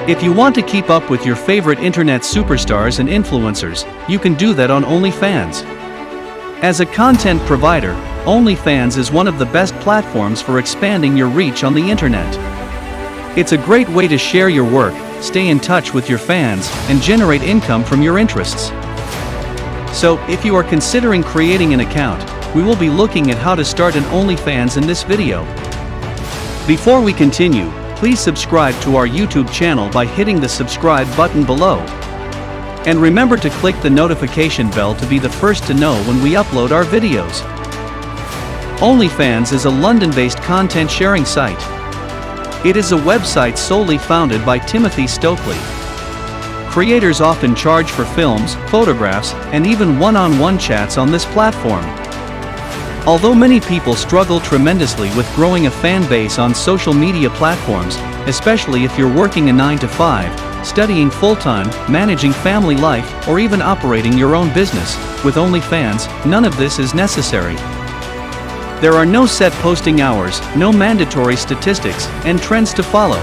If you want to keep up with your favorite internet superstars and influencers, you can do that on Onlyfans. As a content provider, Onlyfans is one of the best platforms for expanding your reach on the internet. It's a great way to share your work, stay in touch with your fans, and generate income from your interests. So, if you are considering creating an account, we will be looking at how to start an Onlyfans in this video. Before we continue, please subscribe to our YouTube channel by hitting the subscribe button below. And remember to click the notification bell to be the first to know when we upload our videos. Onlyfans is a London-based content sharing site. It is a website solely founded by Timothy Stokely. Creators often charge for films, photographs, and even one-on-one chats on this platform. Although many people struggle tremendously with growing a fan base on social media platforms, especially if you're working a 9-to-5, studying full-time, managing family life, or even operating your own business, with Onlyfans, none of this is necessary. There are no set posting hours, no mandatory statistics, and trends to follow.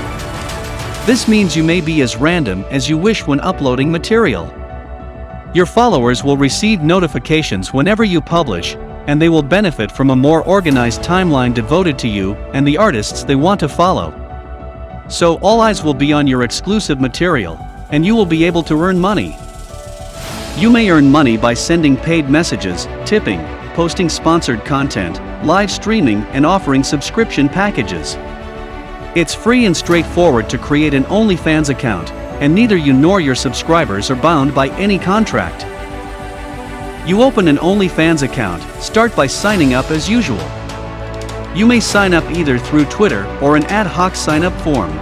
This means you may be as random as you wish when uploading material. Your followers will receive notifications whenever you publish, and they will benefit from a more organized timeline devoted to you and the artists they want to follow. So all eyes will be on your exclusive material, and you will be able to earn money. You may earn money by sending paid messages, tipping, posting sponsored content, live streaming, and offering subscription packages. It's free and straightforward to create an Onlyfans account, and neither you nor your subscribers are bound by any contract. You open an Onlyfans account, start by signing up as usual. You may sign up either through Twitter or an ad hoc sign-up form.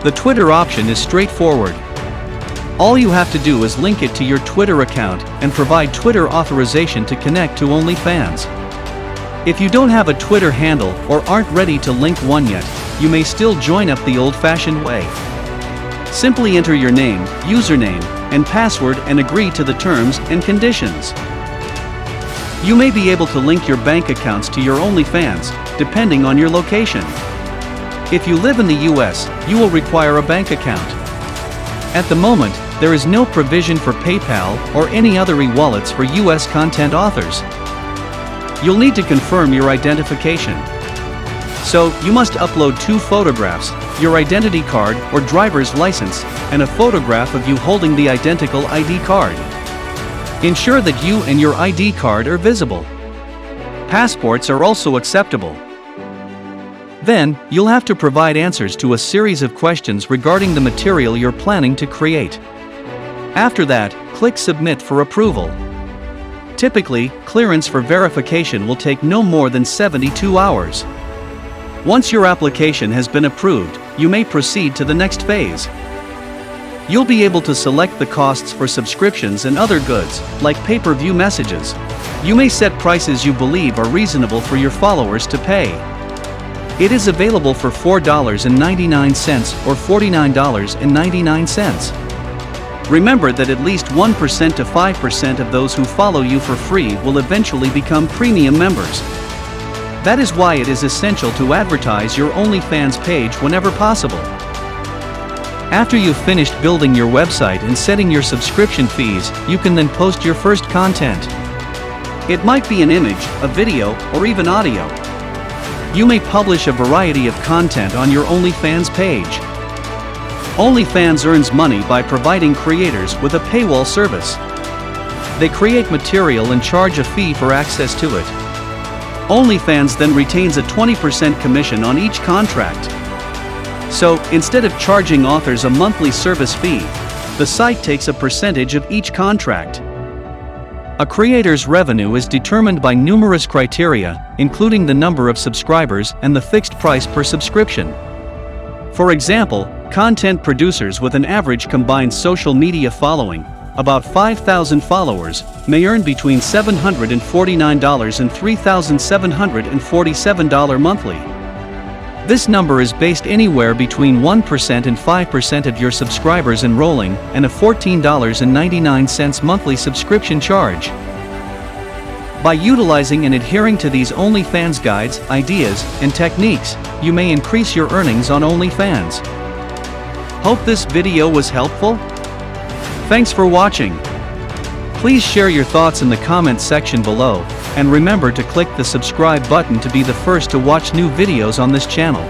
The Twitter option is straightforward. All you have to do is link it to your Twitter account and provide Twitter authorization to connect to Onlyfans. If you don't have a Twitter handle or aren't ready to link one yet, you may still join up the old-fashioned way. Simply enter your name, username, and password and agree to the terms and conditions. You may be able to link your bank accounts to your Onlyfans, depending on your location. If you live in the US, you will require a bank account. At the moment, there is no provision for PayPal or any other e-wallets for US content authors. You'll need to confirm your identification. So, you must upload 2 photographs, your identity card or driver's license, and a photograph of you holding the identical ID card. Ensure that you and your ID card are visible. Passports are also acceptable. Then, you'll have to provide answers to a series of questions regarding the material you're planning to create. After that, click Submit for approval. Typically, clearance for verification will take no more than 72 hours. Once your application has been approved, you may proceed to the next phase. You'll be able to select the costs for subscriptions and other goods, like pay-per-view messages. You may set prices you believe are reasonable for your followers to pay. It is available for $4.99 or $49.99. Remember that at least 1% to 5% of those who follow you for free will eventually become premium members. That is why it is essential to advertise your Onlyfans page whenever possible. After you've finished building your website and setting your subscription fees, you can then post your first content. It might be an image, a video, or even audio. You may publish a variety of content on your Onlyfans page. Onlyfans earns money by providing creators with a paywall service. They create material and charge a fee for access to it. Onlyfans then retains a 20% commission on each contract. So, instead of charging authors a monthly service fee, the site takes a percentage of each contract. A creator's revenue is determined by numerous criteria, including the number of subscribers and the fixed price per subscription. For example, content producers with an average combined social media following, about 5,000 followers, may earn between $749 and $3,747 monthly. This number is based anywhere between 1% and 5% of your subscribers enrolling, and a $14.99 monthly subscription charge. By utilizing and adhering to these OnlyFans guides, ideas, and techniques, you may increase your earnings on OnlyFans. Hope this video was helpful. Thanks for watching. Please share your thoughts in the comments section below, and remember to click the subscribe button to be the first to watch new videos on this channel.